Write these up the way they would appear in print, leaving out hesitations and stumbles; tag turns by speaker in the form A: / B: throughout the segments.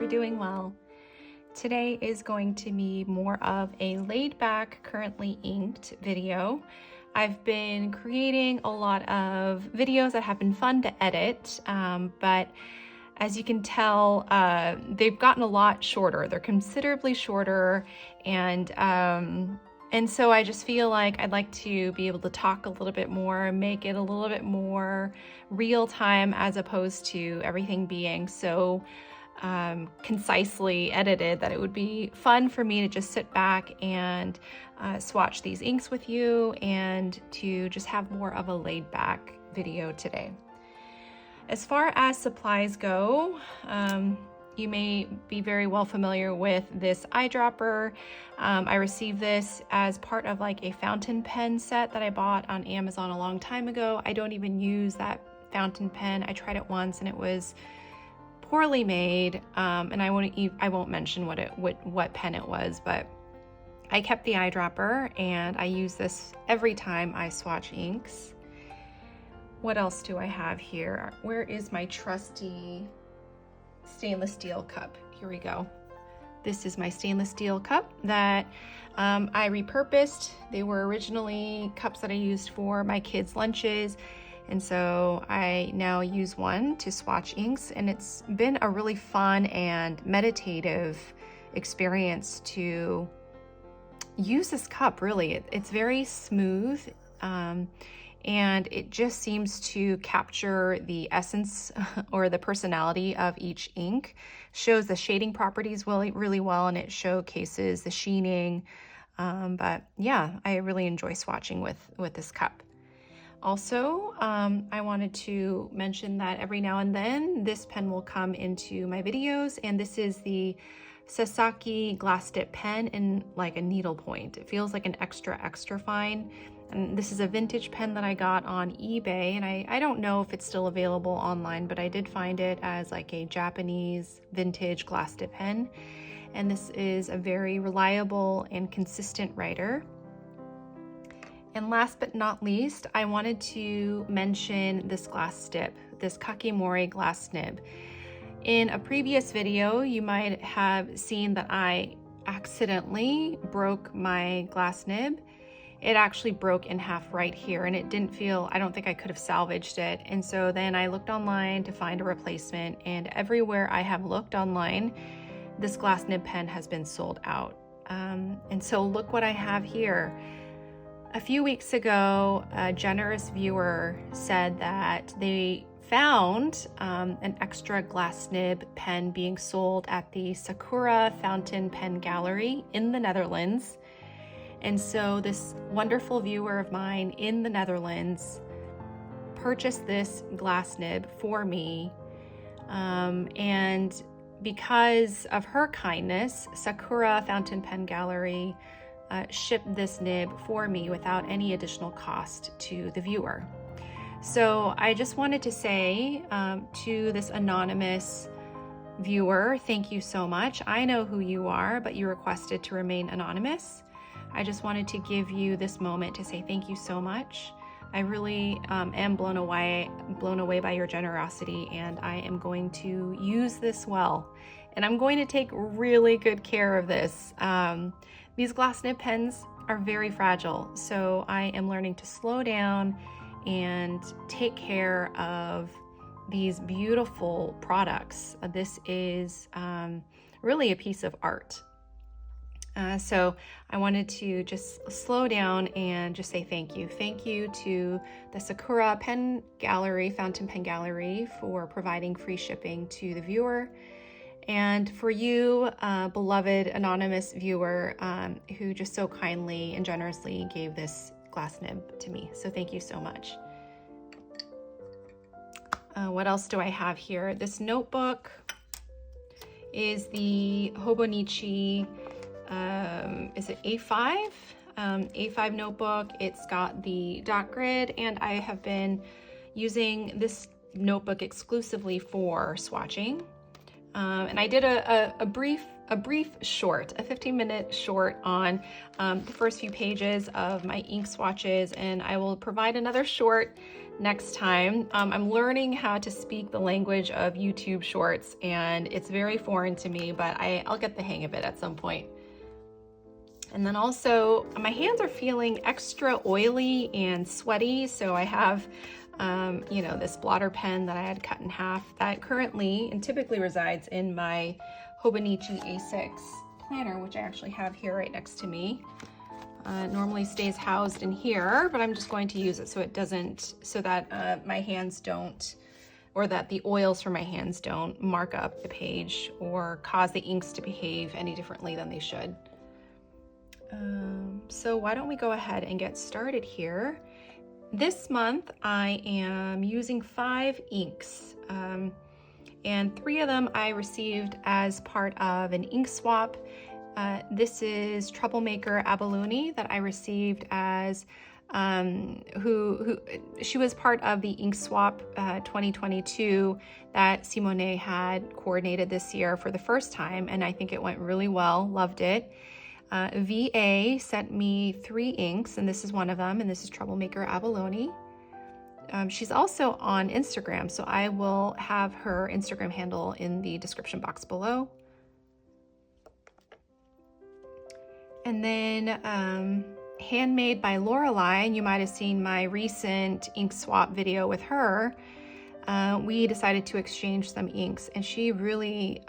A: doing well. Today is going to be more of a laid back, currently inked video. I've been creating a lot of videos that have been fun to edit, but as you can tell, they've gotten a lot shorter. They're considerably shorter, and so I just feel like I'd like to be able to talk a little bit more, make it a little bit more real time, as opposed to everything being so concisely edited that it would be fun for me to just sit back and swatch these inks with you and to just have more of a laid back video today. As far as supplies go, you may be very well familiar with this eyedropper. I received this as part of like a fountain pen set that I bought on Amazon a long time ago. I don't even use that fountain pen. I tried it once and it was poorly made, and I won't mention what pen it was, but I kept the eyedropper and I use this every time I swatch inks. What else do I have here? Where is my trusty stainless steel cup? Here we go. This is my stainless steel cup that I repurposed. They were originally cups that I used for my kids' lunches, and so I now use one to swatch inks, and it's been a really fun and meditative experience to use this cup. Really, it's very smooth, and it just seems to capture the essence or the personality of each ink. Shows the shading properties really well, and it showcases the sheening. But yeah, I really enjoy swatching with this cup. Also, I wanted to mention that every now and then this pen will come into my videos, and this is the Sasaki glass dip pen in like a needle point. It feels like an extra fine. And this is a vintage pen that I got on eBay, and I don't know if it's still available online, but I did find it as like a Japanese vintage glass dip pen. And this is a very reliable and consistent writer. And last but not least, I wanted to mention this glass dip, this Kakimori glass nib. In a previous video, you might have seen that I accidentally broke my glass nib. It actually broke in half right here, and it didn't feel, I don't think I could have salvaged it. And so then I looked online to find a replacement, and everywhere I have looked online, this glass nib pen has been sold out. And so look what I have here. A few weeks ago, a generous viewer said that they found an extra glass nib pen being sold at the Sakura Fountain Pen Gallery in the Netherlands. And so this wonderful viewer of mine in the Netherlands purchased this glass nib for me. And because of her kindness, Sakura Fountain Pen Gallery shipped this nib for me without any additional cost to the viewer. So I just wanted to say to this anonymous viewer, thank you so much. I know who you are, but you requested to remain anonymous. I just wanted to give you this moment to say thank you so much. I really am blown away by your generosity, and I am going to use this well. And I'm going to take really good care of this. These glass nib pens are very fragile, so I am learning to slow down and take care of these beautiful products. This is really a piece of art. So I wanted to just slow down and just say thank you. Thank you to the Sakura Pen Gallery, Fountain Pen Gallery, for providing free shipping to the viewer. And for you, beloved anonymous viewer, who just so kindly and generously gave this glass nib to me. So thank you so much. What else do I have here? This notebook is the Hobonichi, is it A5? A5 notebook. It's got the dot grid, and I have been using this notebook exclusively for swatching. And I did a brief short, a 15-minute short on the first few pages of my ink swatches, and I will provide another short next time. I'm learning how to speak the language of YouTube Shorts, and it's very foreign to me, but I'll get the hang of it at some point. And then also, my hands are feeling extra oily and sweaty, so I have, you know, this blotter pen that I had cut in half that currently and typically resides in my Hobonichi A6 planner, which I actually have here right next to me. Normally stays housed in here, but I'm just going to use it so it doesn't, so that my hands don't, or that the oils from my hands don't mark up the page or cause the inks to behave any differently than they should. So why don't we go ahead and get started here. This month I am using 5 inks, and 3 of them I received as part of an ink swap. This is Troublemaker Abalone that I received as, she was part of the ink swap 2022 that Simone had coordinated this year for the first time, and I think it went really well, loved it. VA sent me 3 inks, and this is one of them, and this is Troublemaker Abalone. She's also on Instagram, so I will have her Instagram handle in the description box below. And then Handmade by Lorelei, and you might have seen my recent ink swap video with her. We decided to exchange some inks, and she really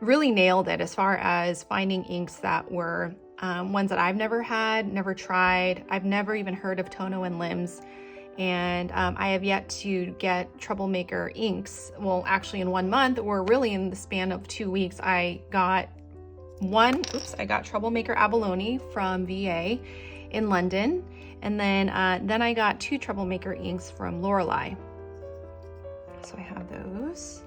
A: nailed it as far as finding inks that were ones that I've never had, never tried. I've never even heard of Tono and Lims, and I have yet to get Troublemaker inks. Well, actually in 1 month, or really in the span of 2 weeks, I got Troublemaker Abalone from VA in London, and then I got 2 Troublemaker inks from Lorelei. So I have those.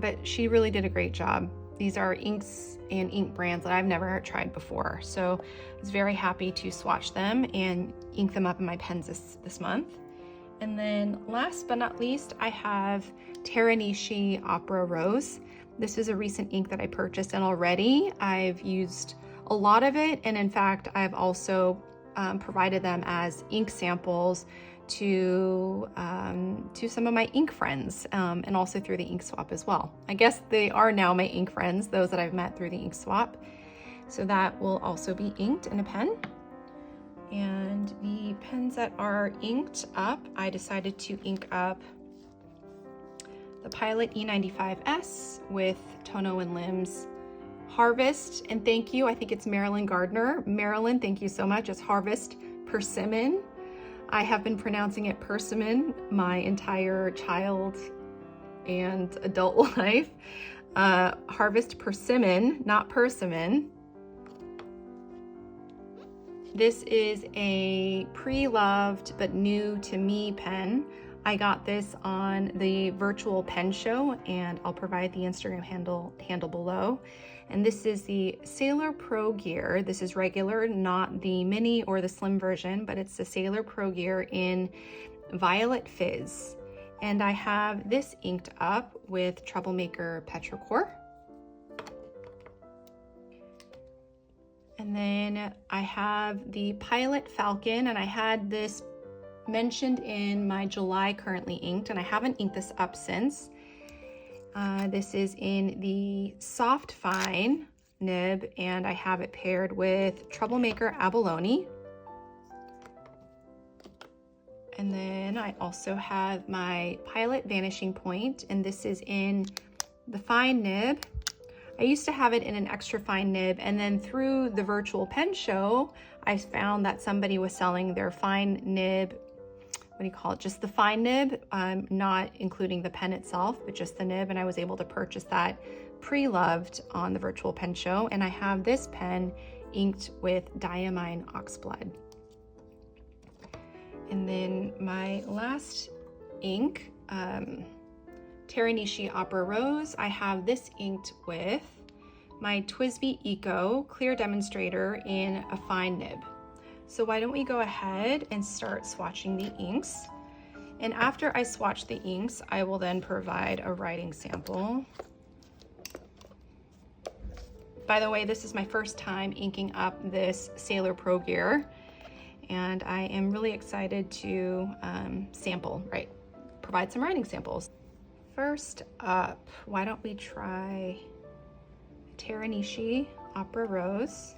A: But she really did a great job. These are inks and ink brands that I've never tried before. So I was very happy to swatch them and ink them up in my pens this month. And then last but not least, I have Teranishi Opera Rose. This is a recent ink that I purchased, and already I've used a lot of it. And in fact, I've also provided them as ink samples to some of my ink friends, and also through the ink swap as well. I guess they are now my ink friends, those that I've met through the ink swap. So that will also be inked in a pen. And the pens that are inked up, I decided to ink up the Pilot E95S with Tono and Lims Harvest, and thank you, I think it's Marilyn Gardner. Marilyn, thank you so much. It's Harvest Persimmon. I have been pronouncing it persimmon my entire child and adult life. Harvest Persimmon, not persimmon. This is a pre-loved but new to me pen. I got this on the virtual pen show, and I'll provide the Instagram handle below. And this is the Sailor Pro Gear. This is regular, not the mini or the slim version, but it's the Sailor Pro Gear in Violet Fizz. And I have this inked up with Troublemaker Petrichor. And then I have the Pilot Falcon, and I had this mentioned in my July currently inked, and I haven't inked this up since. This is in the Soft Fine nib, and I have it paired with Troublemaker Abalone. And then I also have my Pilot Vanishing Point, and this is in the fine nib. I used to have it in an extra fine nib, and then through the virtual pen show, I found that somebody was selling their fine nib, what do you call it, just the fine nib, not including the pen itself, but just the nib, and I was able to purchase that pre-loved on the virtual pen show. And I have this pen inked with Diamine Oxblood. And then my last ink, Teranishi Opera Rose, I have this inked with my TWSBI Eco Clear Demonstrator in a fine nib. So why don't we go ahead and start swatching the inks. And after I swatch the inks, I will then provide a writing sample. By the way, this is my first time inking up this Sailor Pro Gear, and I am really excited to provide some writing samples. First up, why don't we try Hobonichi Opera Rose.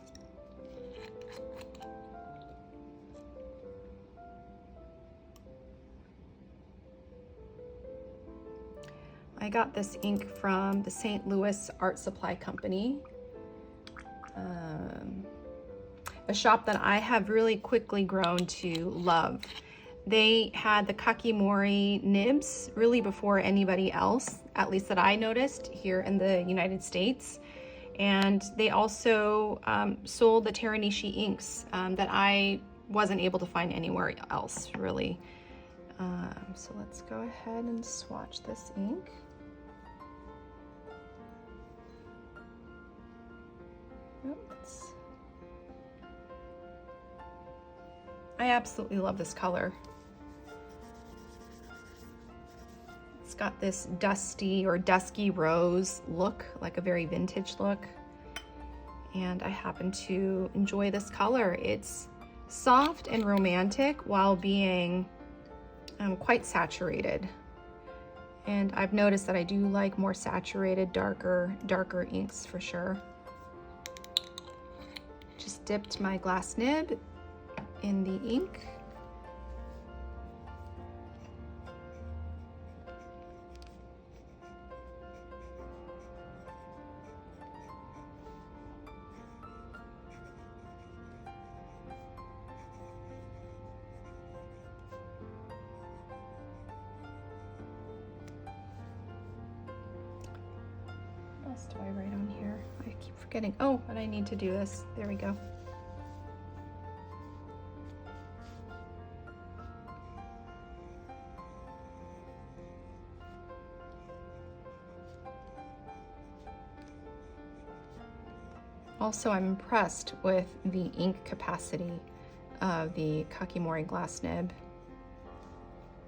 A: I got this ink from the St. Louis Art Supply Company, a shop that I have really quickly grown to love. They had the kakimori nibs really before anybody else, at least that I noticed here in the United States. And they also sold the Hobonichi inks that I wasn't able to find anywhere else, really. So let's go ahead and swatch this ink. I absolutely love this color. It's got this dusty or dusky rose look, like a very vintage look. And I happen to enjoy this color. It's soft and romantic while being quite saturated. And I've noticed that I do like more saturated, darker inks for sure. Just dipped my glass nib in the ink. What else do I write on here? I keep forgetting. Oh, and I need to do this. There we go. Also, I'm impressed with the ink capacity of the kakimori glass nib.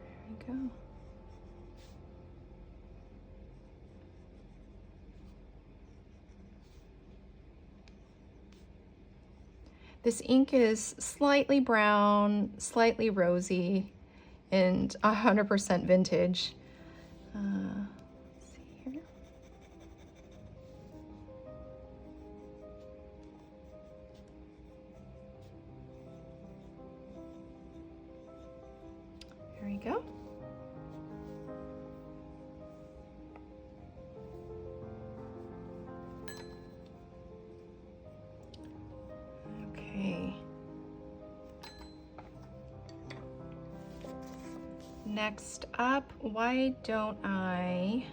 A: There we go. This ink is slightly brown, slightly rosy, and 100% vintage. Let's see here. There we go. Okay. Next up, why don't I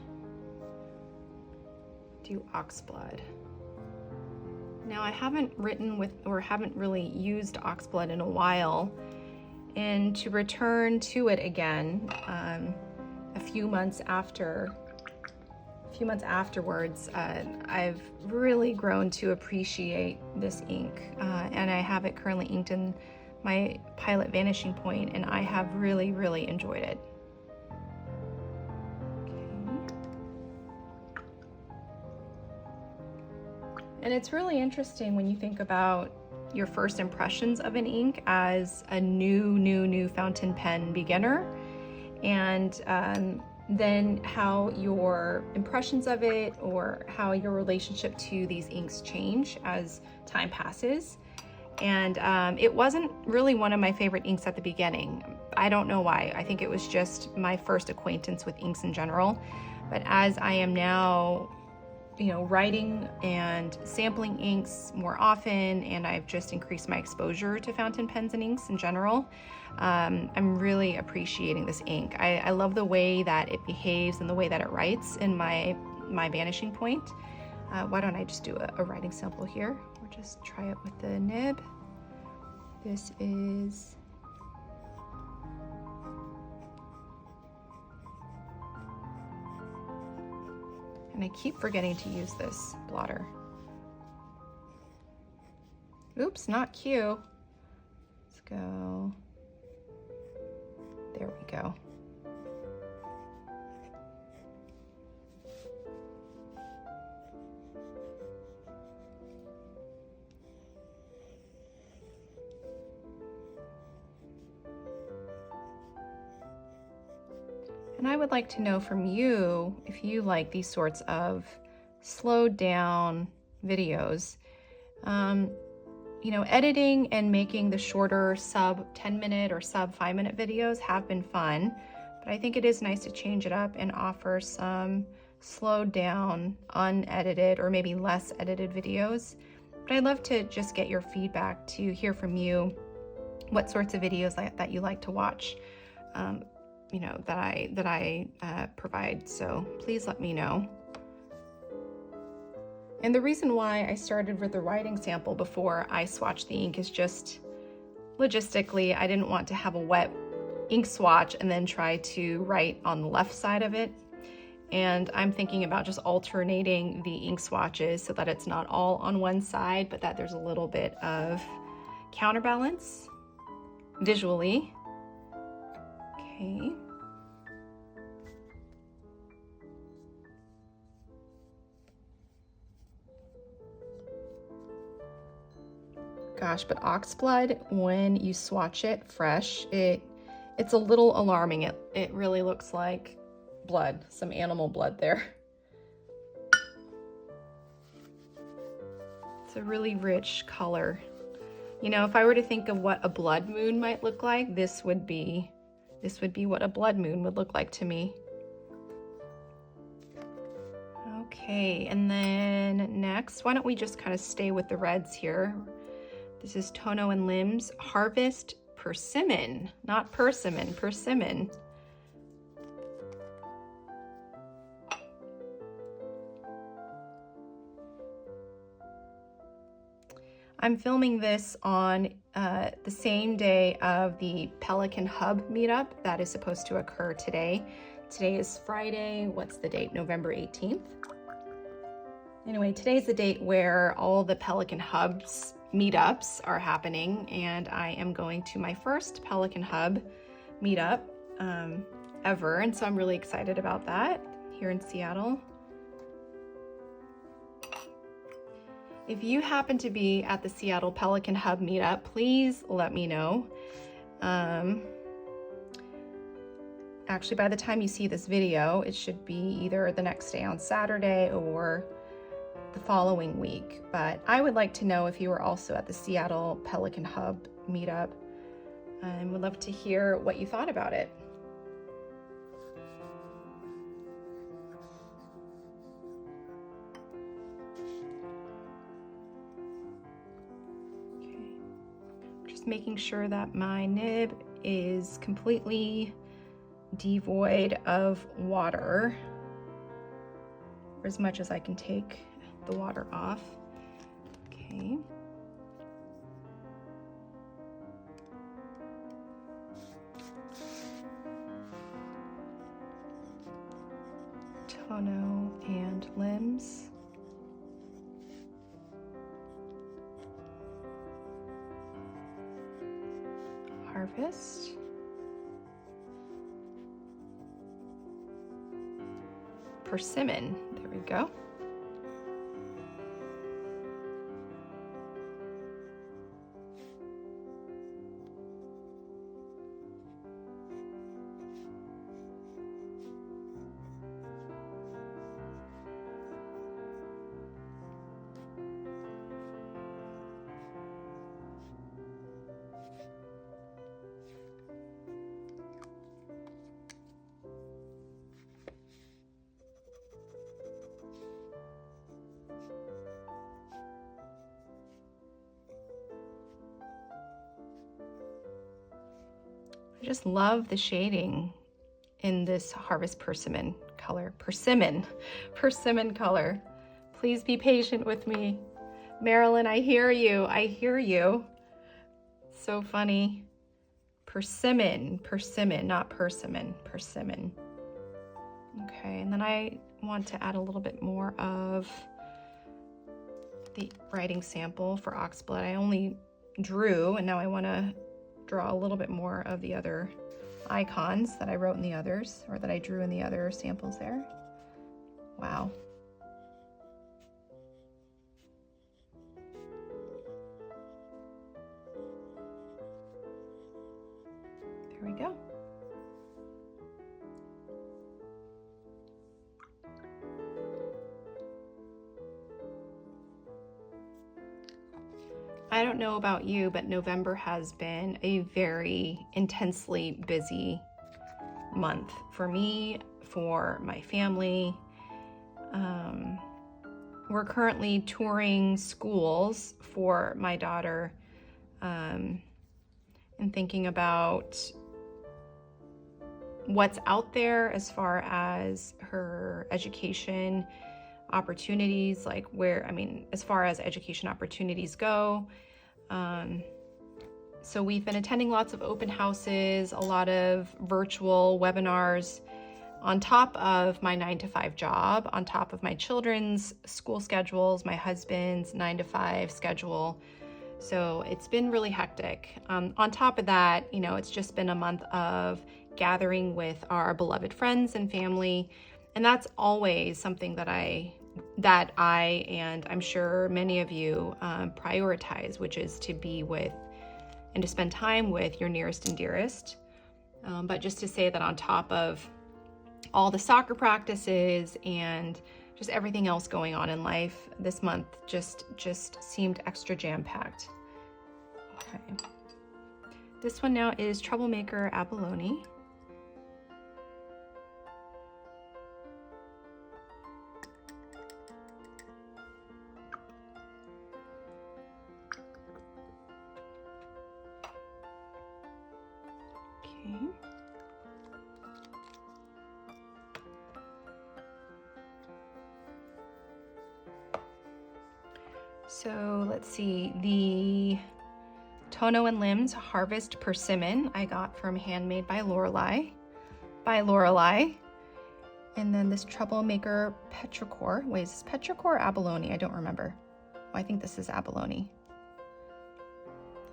A: do oxblood? Now, I haven't written with or haven't really used oxblood in a while, and to return to it again a few months afterwards, I've really grown to appreciate this ink, and I have it currently inked in my Pilot Vanishing Point, and I have really enjoyed it. And it's really interesting when you think about your first impressions of an ink as a new fountain pen beginner, and then how your impressions of it or how your relationship to these inks change as time passes. And it wasn't really one of my favorite inks at the beginning. I don't know why. I think it was just my first acquaintance with inks in general. But as I am now, writing and sampling inks more often, and I've just increased my exposure to fountain pens and inks in general, I'm really appreciating this ink. I love the way that it behaves and the way that it writes in my Vanishing Point. Why don't I just do a writing sample here, or just try it with the nib. This is and I keep forgetting to use this blotter. Oops, not Q. Let's go. There we go. And I would like to know from you if you like these sorts of slowed down videos. You know, editing and making the shorter sub 10-minute or sub 5-minute videos have been fun, but I think it is nice to change it up and offer some slowed down, unedited, or maybe less edited videos. But I'd love to just get your feedback, to hear from you what sorts of videos that you like to watch, you know, that I provide. So please let me know. And the reason why I started with the writing sample before I swatched the ink is just logistically, I didn't want to have a wet ink swatch and then try to write on the left side of it. And I'm thinking about just alternating the ink swatches so that it's not all on one side, but that there's a little bit of counterbalance visually. Okay. Gosh, but oxblood, when you swatch it fresh, it's a little alarming. It really looks like blood, some animal blood there. It's a really rich color. You know, if I were to think of what a blood moon might look like, this would be what a blood moon would look like to me. Okay, and then next, why don't we just kind of stay with the reds here? This is Tono and Limbs Harvest Persimmon, not persimmon, persimmon. I'm filming this on the same day of the Pelican Hub meetup that is supposed to occur today. Today is Friday, what's the date? November 18th. Anyway, today's the date where all the Pelican Hubs meetups are happening, and I am going to my first Pelican Hub meetup ever, and so I'm really excited about that here in Seattle. If you happen to be at the Seattle Pelican Hub meetup, please let me know. Actually, by the time you see this video, it should be either the next day on Saturday or the following week, but I would like to know if you were also at the Seattle Pelican Hub meetup, and would love to hear what you thought about it. Okay. Just making sure that my nib is completely devoid of water, or as much as I can take the water off. Okay. Tono and Limbs. Harvest. Persimmon. There we go. I just love the shading in this Harvest Persimmon color. Persimmon color. Please be patient with me. Marilyn, I hear you. I hear you. So funny. Persimmon, not persimmon, persimmon. Okay, and then I want to add a little bit more of the writing sample for Oxblood. I only drew, and now I want to draw a little bit more of the other icons that I wrote in the others, or that I drew in the other samples there. Wow. There we go. don't know about you, but November has been a very intensely busy month for me, for my family. We're currently touring schools for my daughter, and thinking about what's out there as far as her education opportunities, like as far as education opportunities go. So we've been attending lots of open houses, a lot of virtual webinars, on top of my 9-to-5 job, on top of my children's school schedules, my husband's 9-to-5 schedule. So it's been really hectic. On top of that, it's just been a month of gathering with our beloved friends and family. And that's always something that I and I'm sure many of you prioritize, which is to be with and to spend time with your nearest and dearest. But just to say that on top of all the soccer practices and just everything else going on in life, this month just seemed extra jam-packed. Okay. This one now is Troublemaker Abalone. Okay. So let's see, the Tono and Limbs Harvest Persimmon I got from Handmade by Lorelei. And then this Troublemaker Petrichor. Wait, is this Petrichor or Abalone? I don't remember. Oh, I think this is Abalone.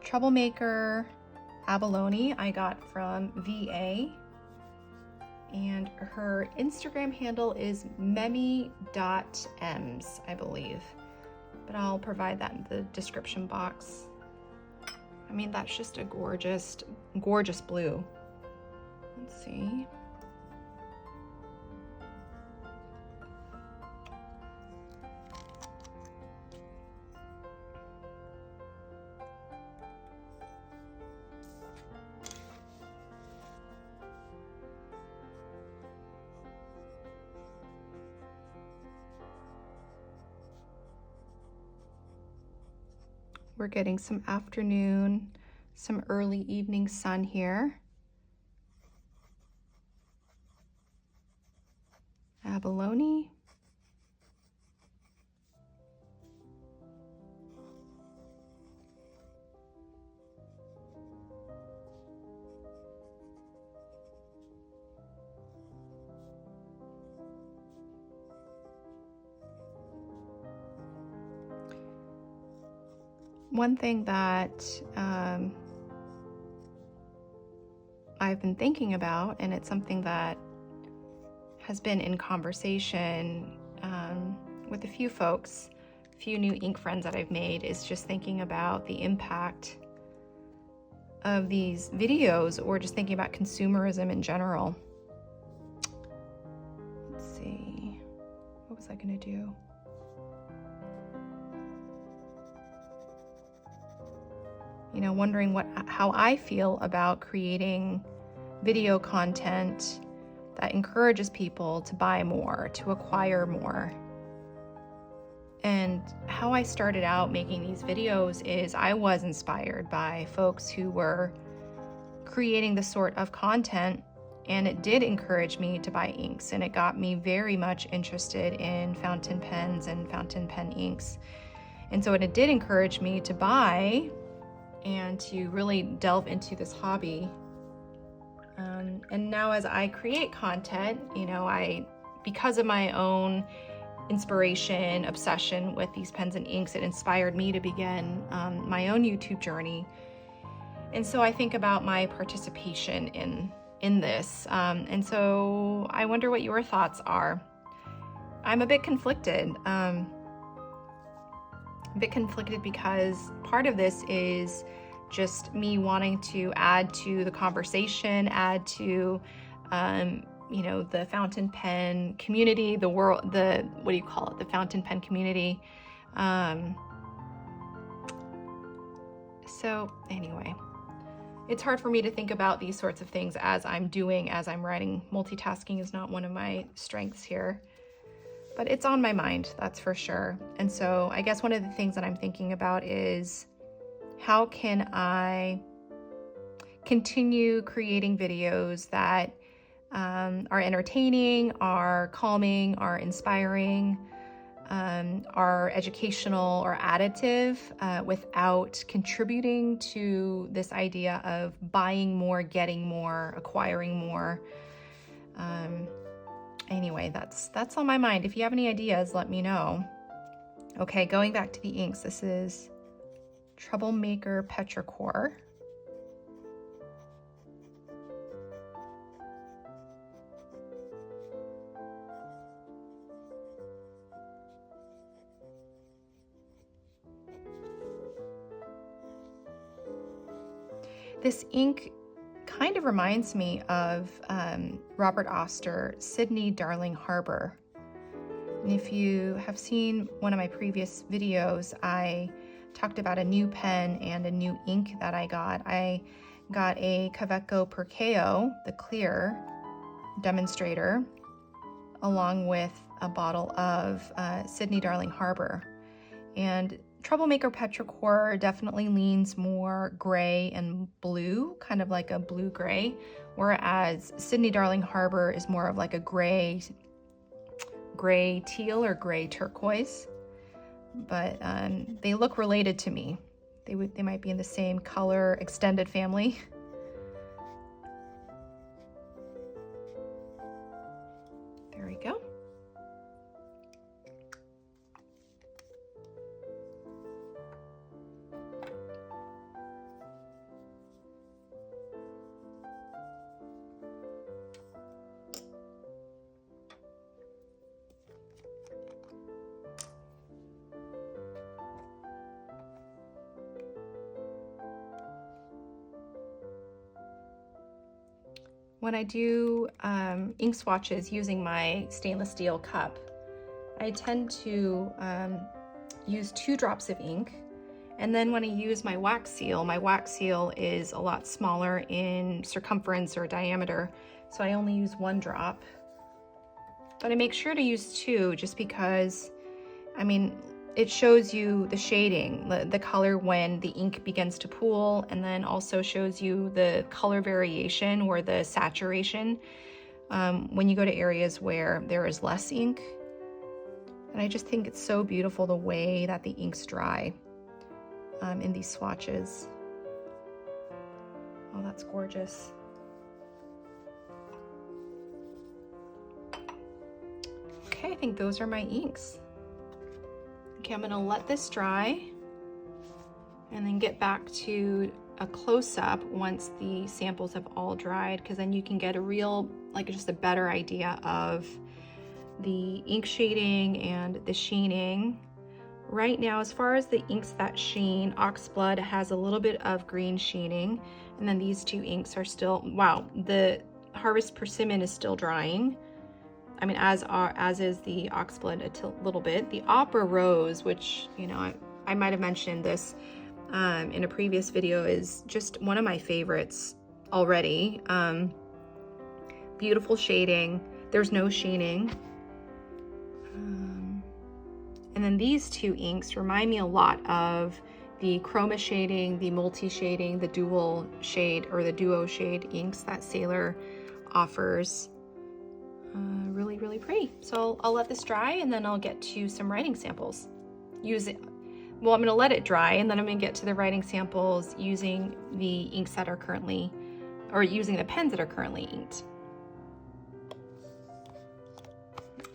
A: Troublemaker Abalone I got from VA. And her Instagram handle is memi.ems, I believe. But I'll provide that in the description box. I mean, that's just a gorgeous, gorgeous blue. Let's see. We're getting some afternoon, some early evening sun here. Abalone. One thing that I've been thinking about, and it's something that has been in conversation with a few folks, a few new ink friends that I've made, is just thinking about the impact of these videos, or just thinking about consumerism in general. Let's see, what was I gonna do? Wondering how I feel about creating video content that encourages people to buy more, to acquire more. And how I started out making these videos is I was inspired by folks who were creating this sort of content, and it did encourage me to buy inks, and it got me very much interested in fountain pens and fountain pen inks. And so it did encourage me to buy and to really delve into this hobby. And now as I create content, because of my own inspiration, obsession with these pens and inks, it inspired me to begin my own YouTube journey. And so I think about my participation in this. And so I wonder what your thoughts are. I'm a bit conflicted. Because part of this is just me wanting to add to the conversation, add to, the fountain pen community, the fountain pen community. So anyway, it's hard for me to think about these sorts of things as I'm writing. Multitasking is not one of my strengths here, but it's on my mind, that's for sure. And so I guess one of the things that I'm thinking about is, how can I continue creating videos that are entertaining, are calming, are inspiring, are educational or additive, without contributing to this idea of buying more, getting more, acquiring more. Anyway, that's on my mind. If you have any ideas, let me know. Okay, going back to the inks, this is Troublemaker Petrichor. This ink kind of reminds me of Robert Oster, Sydney Darling Harbor. And if you have seen one of my previous videos, I talked about a new pen and a new ink that I got. I got a Kaweco Perkeo, the clear demonstrator, along with a bottle of Sydney Darling Harbor. And Troublemaker Petrichor definitely leans more gray and blue, kind of like a blue-gray, whereas Sydney Darling Harbor is more of like a gray teal or gray turquoise. But they look related to me. They might be in the same color extended family. There we go. When I do ink swatches using my stainless steel cup, I tend to use 2 drops of ink. And then when I use my wax seal is a lot smaller in circumference or diameter, so I only use 1 drop. But I make sure to use 2 just because, I mean, it shows you the shading, the color when the ink begins to pool, and then also shows you the color variation or the saturation when you go to areas where there is less ink. And I just think it's so beautiful the way that the inks dry in these swatches. Oh, that's gorgeous. Okay, I think those are my inks. Okay, I'm gonna let this dry and then get back to a close-up once the samples have all dried, because then you can get a real, like just a better idea of the ink shading and the sheening. Right now, as far as the inks that sheen, Oxblood has a little bit of green sheening, and then these 2 inks are still, wow, the Harvest Persimmon is still drying. I mean, as is the Oxblood a little bit. The Opera Rose, which, you know, I might have mentioned this in a previous video, is just one of my favorites already. Beautiful shading. There's no sheening. And then these 2 inks remind me a lot of the chroma shading, the multi shading, the dual shade or the duo shade inks that Sailor offers. Really, really pretty. So I'll let this dry and then I'll get to some writing samples. Well, I'm gonna let it dry and then I'm gonna get to the writing samples using the inks that are currently, or using the pens that are currently inked.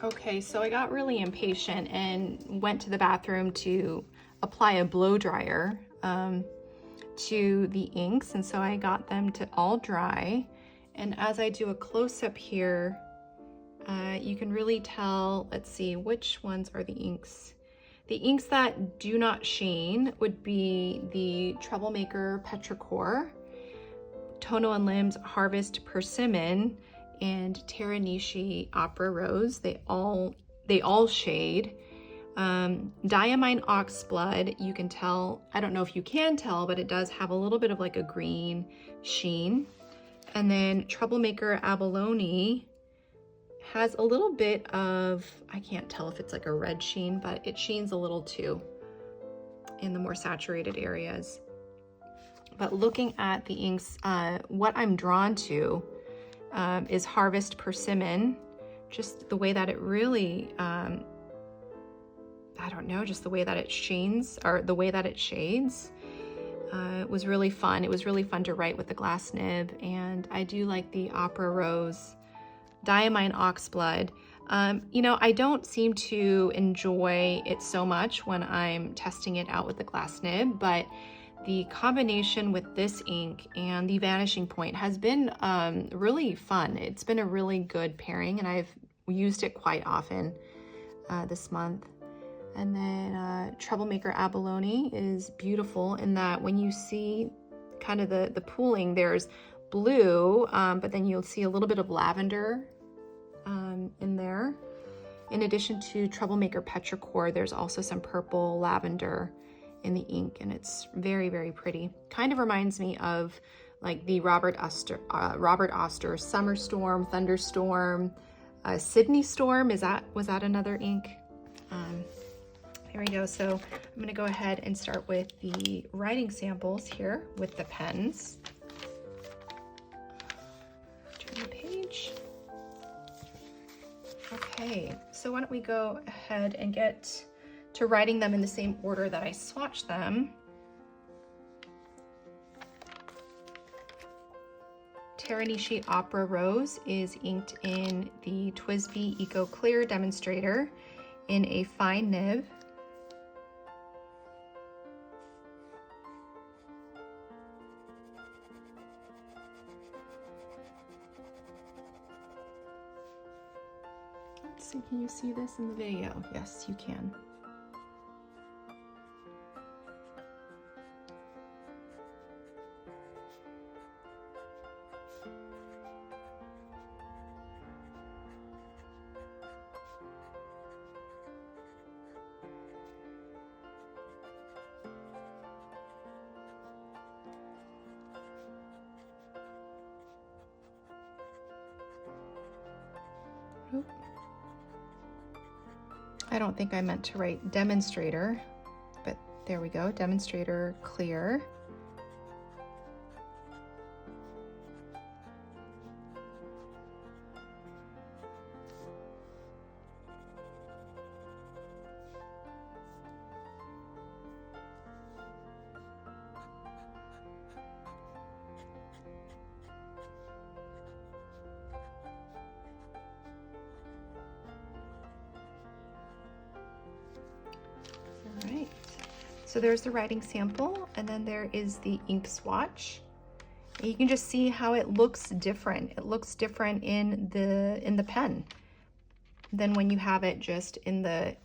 A: Okay, so I got really impatient and went to the bathroom to apply a blow dryer to the inks, and so I got them to all dry. And as I do a close-up here, you can really tell, let's see, which ones are the inks. The inks that do not sheen would be the Troublemaker Petrichor, Tono and Limbs Harvest Persimmon, and Teranishi Opera Rose. They all shade. Diamine Oxblood, you can tell, I don't know if you can tell, but it does have a little bit of like a green sheen. And then Troublemaker Abalone has a little bit of, I can't tell if it's like a red sheen, but it sheens a little too in the more saturated areas. But looking at the inks, what I'm drawn to is Harvest Persimmon, just the way that it really, I don't know, just the way that it sheens, or the way that it shades. It was really fun. It was really fun to write with the glass nib, and I do like the Opera Rose Diamine Oxblood. You know, I don't seem to enjoy it so much when I'm testing it out with the glass nib, but the combination with this ink and the Vanishing Point has been really fun. It's been a really good pairing, and I've used it quite often this month. And then Troublemaker Abalone is beautiful in that when you see kind of the pooling, there's blue, but then you'll see a little bit of lavender in there. In addition to Troublemaker Petrichor, there's also some purple lavender in the ink, and it's very, very pretty. Kind of reminds me of like the Robert Oster Summer Storm, Thunderstorm, Sydney Storm. Was that another ink? There we go. So I'm going to go ahead and start with the writing samples here with the pens. Turn the page. Okay, so why don't we go ahead and get to writing them in the same order that I swatched them. Teranishi Opera Rose is inked in the TWSBI Eco Clear demonstrator in a fine nib. Let's see, can you see this in the video? Yes, you can. Oop. I don't think I meant to write demonstrator, but there we go, demonstrator clear. All right, so there's the writing sample, and then there is the ink swatch. And you can just see how it looks different. It looks different in the pen than when you have it just in the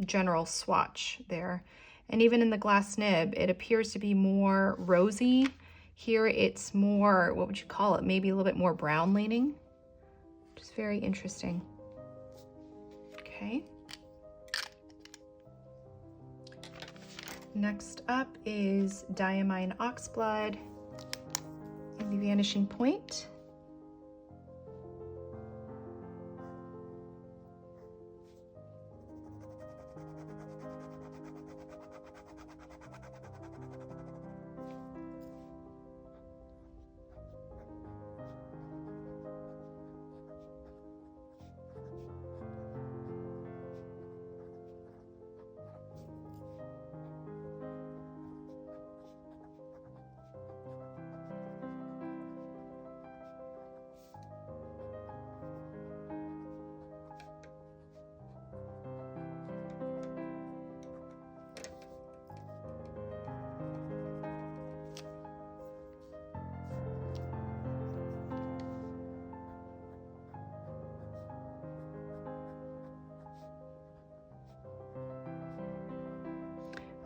A: general swatch there. And even in the glass nib, it appears to be more rosy. Here it's more, what would you call it? Maybe a little bit more brown leaning, which is very interesting. Okay. Next up is Diamine Oxblood and the Vanishing Point.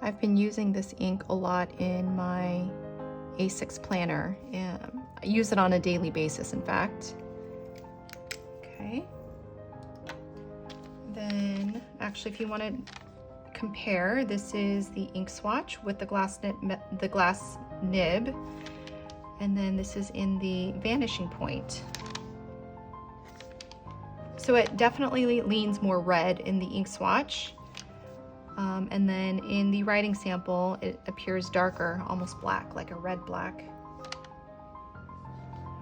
A: I've been using this ink a lot in my A6 planner. I use it on a daily basis, in fact. Okay. Then, actually, if you want to compare, this is the ink swatch with the glass nib, and then this is in the vanishing point. So it definitely leans more red in the ink swatch. And then in the writing sample, it appears darker, almost black, like a red black.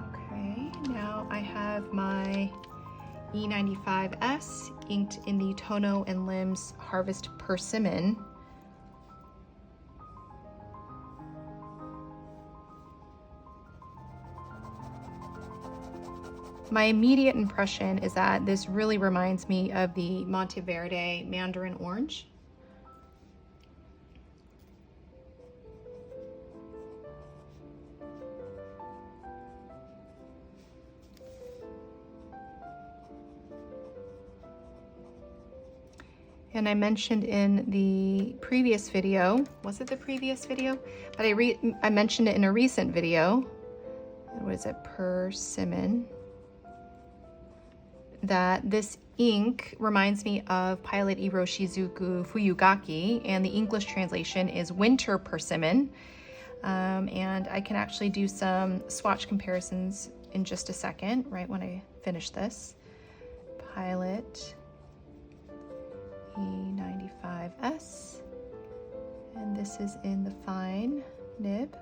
A: Okay, now I have my E95S inked in the Tono and Limbs Harvest Persimmon. My immediate impression is that this really reminds me of the Monteverde Mandarin Orange. And I mentioned in the previous video, was it the previous video? But I mentioned it in a recent video. What is it? Persimmon. That this ink reminds me of Pilot Iroshizuku Fuyugaki, and the English translation is Winter Persimmon. And I can actually do some swatch comparisons in just a second, right when I finish this. Pilot E95S, and this is in the fine nib.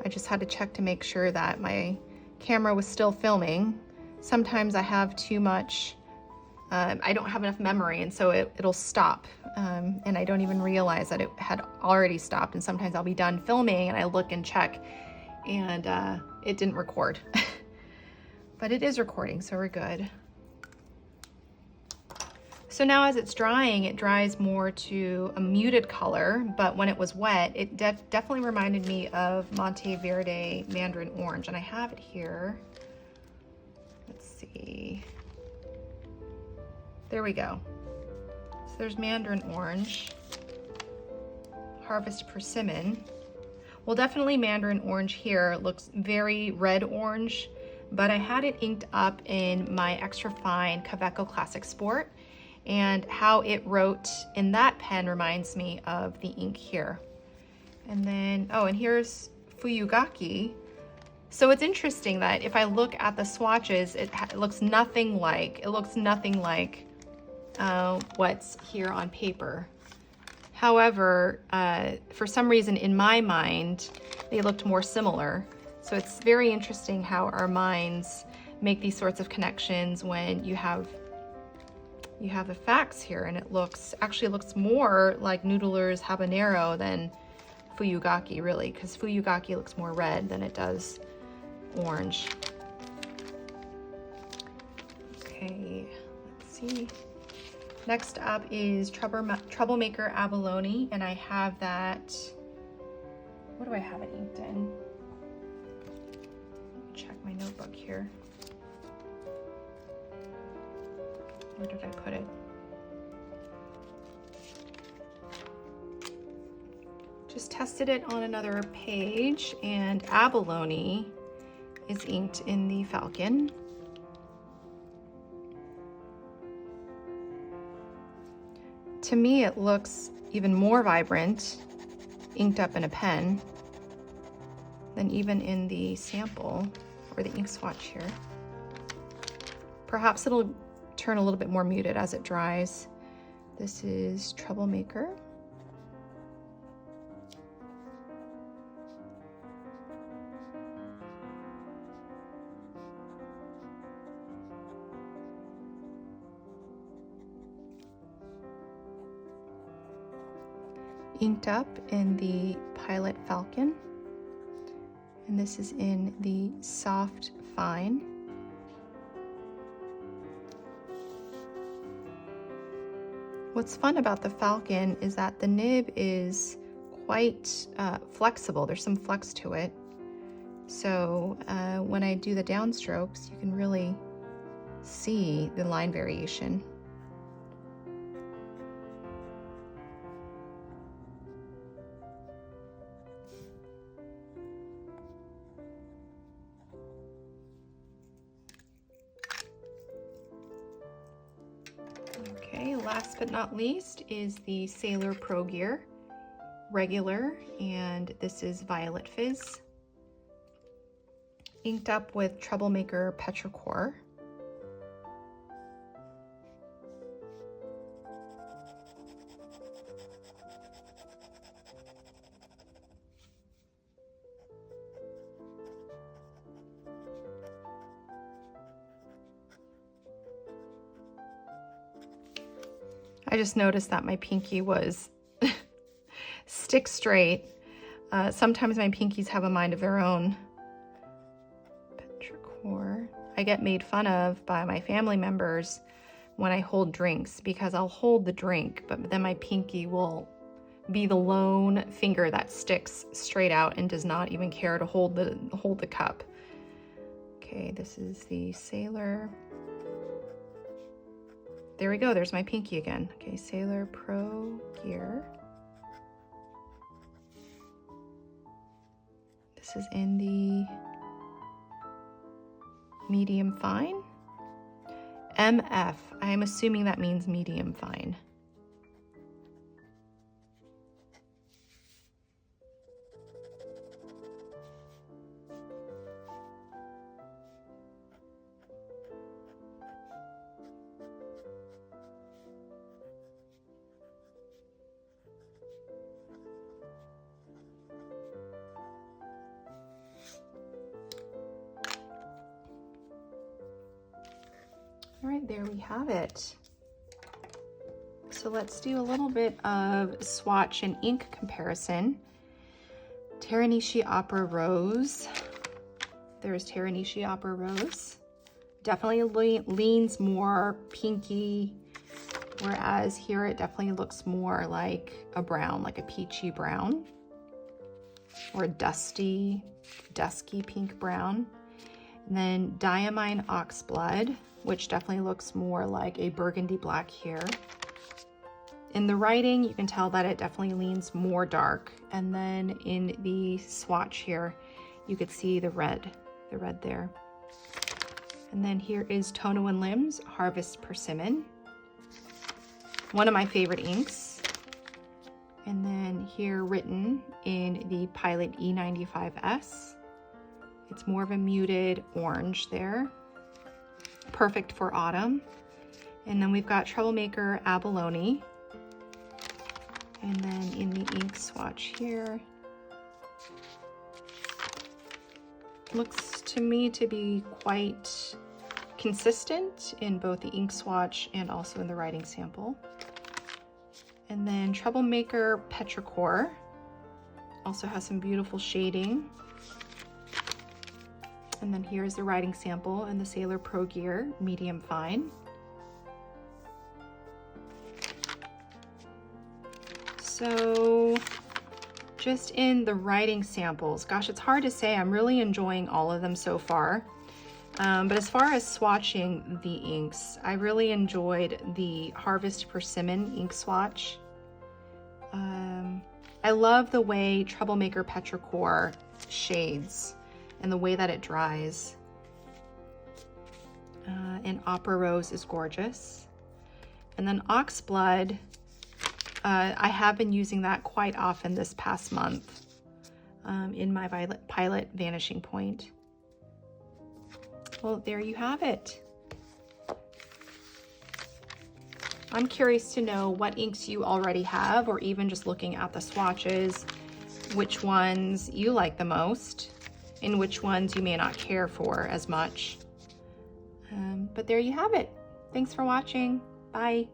A: I just had to check to make sure that my camera was still filming. Sometimes I have too much, I don't have enough memory, and so it'll stop, and I don't even realize that it had already stopped, and sometimes I'll be done filming and I look and check and it didn't record. But it is recording, so we're good. So now as it's drying, it dries more to a muted color, but when it was wet, it definitely reminded me of Monteverde Mandarin Orange, and I have it here. Let's see. There we go. So there's Mandarin Orange, Harvest Persimmon. Well, definitely Mandarin Orange here looks very red orange, but I had it inked up in my extra fine Kaweco Classic Sport, and how it wrote in that pen reminds me of the ink here. And then, oh, and here's Fuyugaki. So it's interesting that if I look at the swatches, it looks nothing like, what's here on paper. However, for some reason in my mind, they looked more similar. So it's very interesting how our minds make these sorts of connections when you have the facts here, and it actually looks more like Noodler's Habanero than Fuyugaki, really, because Fuyugaki looks more red than it does orange. Okay, let's see. Next up is Troublemaker Abalone, and I have that, what do I have it inked in? Check my notebook here. Where did I put it? Just tested it on another page, and Abalone is inked in the Falcon. To me, it looks even more vibrant, inked up in a pen, than even in the sample or the ink swatch here. Perhaps it'll turn a little bit more muted as it dries. This is Troublemaker. Inked up in the Pilot Falcon, and this is in the Soft Fine. What's fun about the Falcon is that the nib is quite flexible. There's some flex to it. So when I do the downstrokes, you can really see the line variation. last but not least is the Sailor Pro Gear regular, and this is Violet Fizz, inked up with Troublemaker Petrichor. I just noticed that my pinky was stick straight. Sometimes my pinkies have a mind of their own. Petrichor. I get made fun of by my family members when I hold drinks because I'll hold the drink, but then my pinky will be the lone finger that sticks straight out and does not even care to hold the cup. Okay, this is the Sailor. There we go, there's my pinky again. Okay, Sailor Pro Gear. This is in the medium fine. MF, I am assuming that means medium fine. All right, there we have it. So let's do a little bit of swatch and ink comparison. Teranishi Opera Rose. There's Teranishi Opera Rose. Definitely leans more pinky, whereas here it definitely looks more like a brown, like a peachy brown, or a dusky pink brown. And then Diamine Oxblood, which definitely looks more like a burgundy black here. In the writing, you can tell that it definitely leans more dark. And then in the swatch here, you could see the red there. And then here is Tono and Limbs Harvest Persimmon, one of my favorite inks. And then here written in the Pilot E95S, it's more of a muted orange there. Perfect for autumn. And then we've got Troublemaker Abalone. And then in the ink swatch here, looks to me to be quite consistent in both the ink swatch and also in the writing sample. And then Troublemaker Petrichor also has some beautiful shading. And then here's the writing sample and the Sailor Pro Gear medium fine. So just in the writing samples, gosh, it's hard to say. I'm really enjoying all of them so far. But as far as swatching the inks, I really enjoyed the Harvest Persimmon ink swatch. I love the way Troublemaker Petrichor shades and the way that it dries. And Opera Rose is gorgeous. And then Oxblood, I have been using that quite often this past month in my Pilot Vanishing Point. Well, there you have it. I'm curious to know what inks you already have, or even just looking at the swatches, which ones you like the most and which ones you may not care for as much. But there you have it. Thanks for watching. Bye.